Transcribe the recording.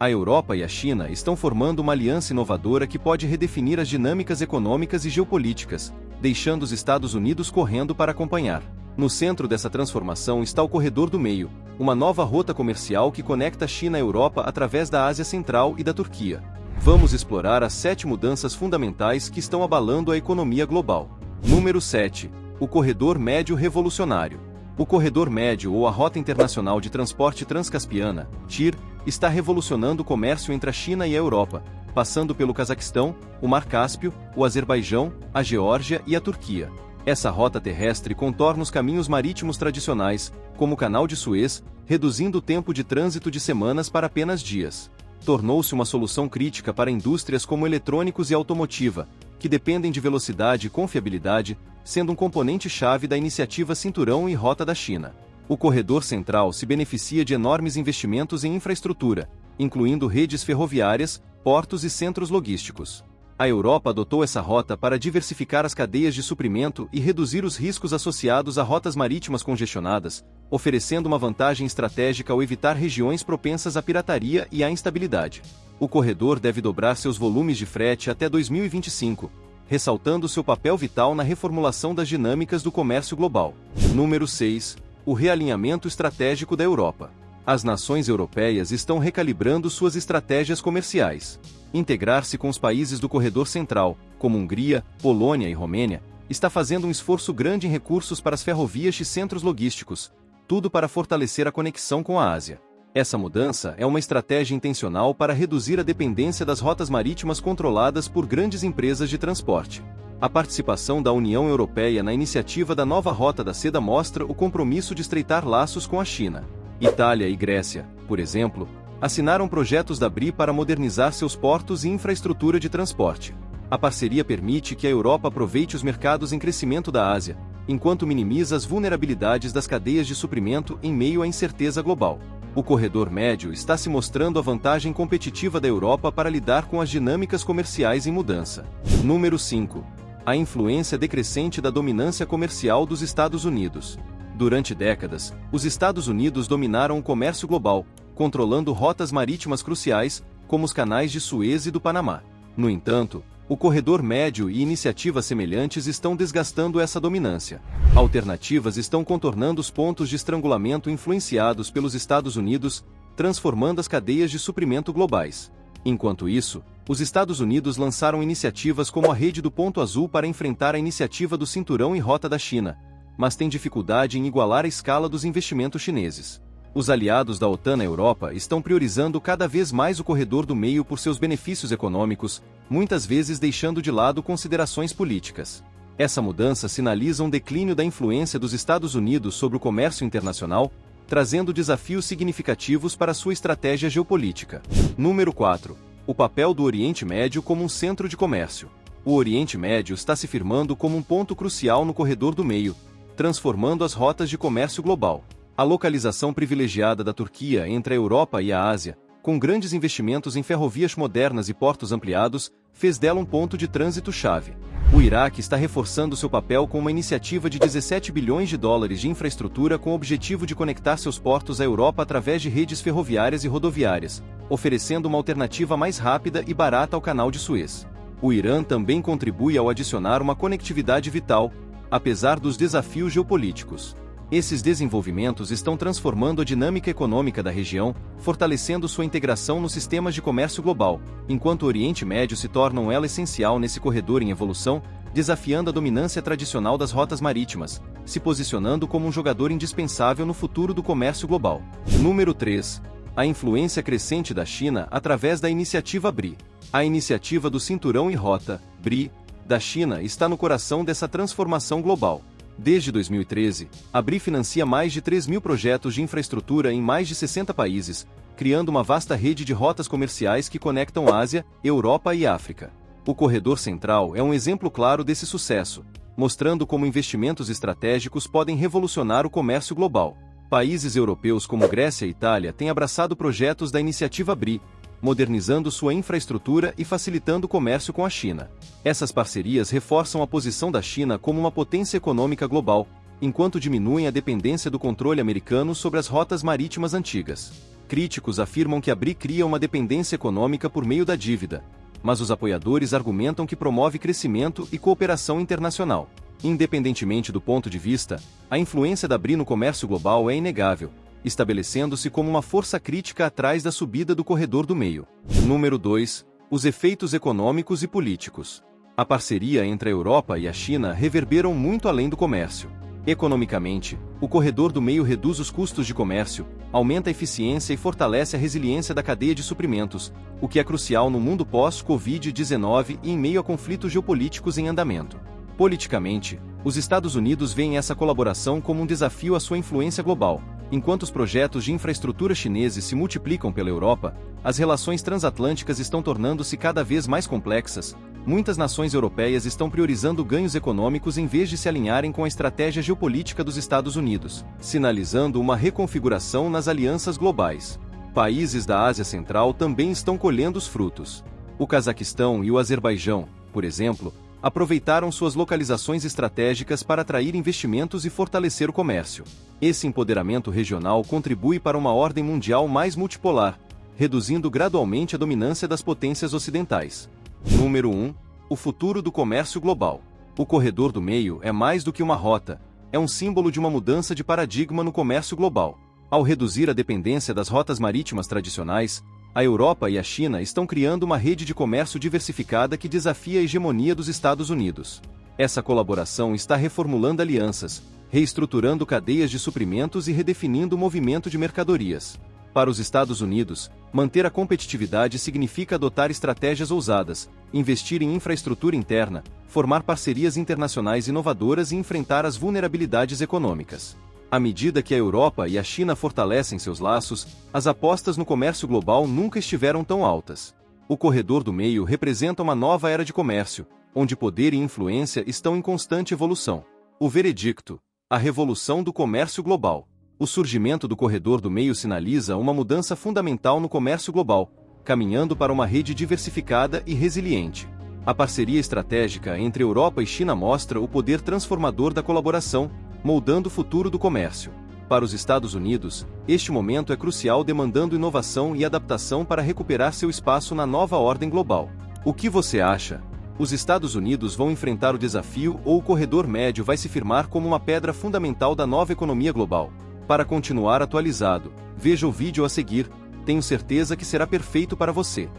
A Europa e a China estão formando uma aliança inovadora que pode redefinir as dinâmicas econômicas e geopolíticas, deixando os Estados Unidos correndo para acompanhar. No centro dessa transformação está o Corredor do Meio, uma nova rota comercial que conecta a China à Europa através da Ásia Central e da Turquia. Vamos explorar as 7 mudanças fundamentais que estão abalando a economia global. Número 7. O Corredor Médio Revolucionário. O Corredor Médio ou a Rota Internacional de Transporte Transcaspiana, TIR, está revolucionando o comércio entre a China e a Europa, passando pelo Cazaquistão, o Mar Cáspio, o Azerbaijão, a Geórgia e a Turquia. Essa rota terrestre contorna os caminhos marítimos tradicionais, como o Canal de Suez, reduzindo o tempo de trânsito de semanas para apenas dias. Tornou-se uma solução crítica para indústrias como eletrônicos e automotiva, que dependem de velocidade e confiabilidade, sendo um componente-chave da iniciativa Cinturão e Rota da China. O Corredor Central se beneficia de enormes investimentos em infraestrutura, incluindo redes ferroviárias, portos e centros logísticos. A Europa adotou essa rota para diversificar as cadeias de suprimento e reduzir os riscos associados a rotas marítimas congestionadas, oferecendo uma vantagem estratégica ao evitar regiões propensas à pirataria e à instabilidade. O corredor deve dobrar seus volumes de frete até 2025, ressaltando seu papel vital na reformulação das dinâmicas do comércio global. Número 6. O realinhamento estratégico da Europa. As nações europeias estão recalibrando suas estratégias comerciais. Integrar-se com os países do Corredor Central, como Hungria, Polônia e Romênia, está fazendo um esforço grande em recursos para as ferrovias e centros logísticos, tudo para fortalecer a conexão com a Ásia. Essa mudança é uma estratégia intencional para reduzir a dependência das rotas marítimas controladas por grandes empresas de transporte. A participação da União Europeia na iniciativa da nova Rota da Seda mostra o compromisso de estreitar laços com a China. Itália e Grécia, por exemplo, assinaram projetos da BRI para modernizar seus portos e infraestrutura de transporte. A parceria permite que a Europa aproveite os mercados em crescimento da Ásia, enquanto minimiza as vulnerabilidades das cadeias de suprimento em meio à incerteza global. O Corredor Médio está se mostrando a vantagem competitiva da Europa para lidar com as dinâmicas comerciais em mudança. Número 5. A influência decrescente da dominância comercial dos Estados Unidos. Durante décadas, os Estados Unidos dominaram o comércio global, controlando rotas marítimas cruciais, como os canais de Suez e do Panamá. No entanto, o Corredor Médio e iniciativas semelhantes estão desgastando essa dominância. Alternativas estão contornando os pontos de estrangulamento influenciados pelos Estados Unidos, transformando as cadeias de suprimento globais. Enquanto isso, os Estados Unidos lançaram iniciativas como a Rede do Ponto Azul para enfrentar a iniciativa do Cinturão e Rota da China, mas têm dificuldade em igualar a escala dos investimentos chineses. Os aliados da OTAN na Europa estão priorizando cada vez mais o Corredor do Meio por seus benefícios econômicos, muitas vezes deixando de lado considerações políticas. Essa mudança sinaliza um declínio da influência dos Estados Unidos sobre o comércio internacional, trazendo desafios significativos para sua estratégia geopolítica. Número 4. O papel do Oriente Médio como um centro de comércio. O Oriente Médio está se firmando como um ponto crucial no Corredor do Meio, transformando as rotas de comércio global. A localização privilegiada da Turquia entre a Europa e a Ásia, com grandes investimentos em ferrovias modernas e portos ampliados, fez dela um ponto de trânsito-chave. O Iraque está reforçando seu papel com uma iniciativa de 17 bilhões de dólares de infraestrutura com o objetivo de conectar seus portos à Europa através de redes ferroviárias e rodoviárias, oferecendo uma alternativa mais rápida e barata ao Canal de Suez. O Irã também contribui ao adicionar uma conectividade vital, apesar dos desafios geopolíticos. Esses desenvolvimentos estão transformando a dinâmica econômica da região, fortalecendo sua integração nos sistemas de comércio global, enquanto o Oriente Médio se torna um elo essencial nesse corredor em evolução, desafiando a dominância tradicional das rotas marítimas, se posicionando como um jogador indispensável no futuro do comércio global. Número 3. A influência crescente da China através da iniciativa BRI. A iniciativa do Cinturão e Rota, BRI, da China está no coração dessa transformação global. Desde 2013, a BRI financia mais de 3.000 projetos de infraestrutura em mais de 60 países, criando uma vasta rede de rotas comerciais que conectam Ásia, Europa e África. O Corredor Central é um exemplo claro desse sucesso, mostrando como investimentos estratégicos podem revolucionar o comércio global. Países europeus como Grécia e Itália têm abraçado projetos da iniciativa BRI, modernizando sua infraestrutura e facilitando o comércio com a China. Essas parcerias reforçam a posição da China como uma potência econômica global, enquanto diminuem a dependência do controle americano sobre as rotas marítimas antigas. Críticos afirmam que a BRI cria uma dependência econômica por meio da dívida, mas os apoiadores argumentam que promove crescimento e cooperação internacional. Independentemente do ponto de vista, a influência da BRI no comércio global é inegável, estabelecendo-se como uma força crítica atrás da subida do corredor do meio. Número 2. Os efeitos econômicos e políticos. A parceria entre a Europa e a China reverberam muito além do comércio. Economicamente, o corredor do meio reduz os custos de comércio, aumenta a eficiência e fortalece a resiliência da cadeia de suprimentos, o que é crucial no mundo pós-Covid-19 e em meio a conflitos geopolíticos em andamento. Politicamente, os Estados Unidos veem essa colaboração como um desafio à sua influência global. Enquanto os projetos de infraestrutura chineses se multiplicam pela Europa, as relações transatlânticas estão tornando-se cada vez mais complexas. Muitas nações europeias estão priorizando ganhos econômicos em vez de se alinharem com a estratégia geopolítica dos Estados Unidos, sinalizando uma reconfiguração nas alianças globais. Países da Ásia Central também estão colhendo os frutos. O Cazaquistão e o Azerbaijão, por exemplo, aproveitaram suas localizações estratégicas para atrair investimentos e fortalecer o comércio. Esse empoderamento regional contribui para uma ordem mundial mais multipolar, reduzindo gradualmente a dominância das potências ocidentais. Número 1. O futuro do comércio global. O corredor do meio é mais do que uma rota, é um símbolo de uma mudança de paradigma no comércio global. Ao reduzir a dependência das rotas marítimas tradicionais, a Europa e a China estão criando uma rede de comércio diversificada que desafia a hegemonia dos Estados Unidos. Essa colaboração está reformulando alianças, reestruturando cadeias de suprimentos e redefinindo o movimento de mercadorias. Para os Estados Unidos, manter a competitividade significa adotar estratégias ousadas, investir em infraestrutura interna, formar parcerias internacionais inovadoras e enfrentar as vulnerabilidades econômicas. À medida que a Europa e a China fortalecem seus laços, as apostas no comércio global nunca estiveram tão altas. O corredor do meio representa uma nova era de comércio, onde poder e influência estão em constante evolução. O veredicto: a revolução do comércio global. O surgimento do corredor do meio sinaliza uma mudança fundamental no comércio global, caminhando para uma rede diversificada e resiliente. A parceria estratégica entre Europa e China mostra o poder transformador da colaboração, moldando o futuro do comércio. Para os Estados Unidos, este momento é crucial, demandando inovação e adaptação para recuperar seu espaço na nova ordem global. O que você acha? Os Estados Unidos vão enfrentar o desafio ou o corredor médio vai se firmar como uma pedra fundamental da nova economia global? Para continuar atualizado, veja o vídeo a seguir, tenho certeza que será perfeito para você.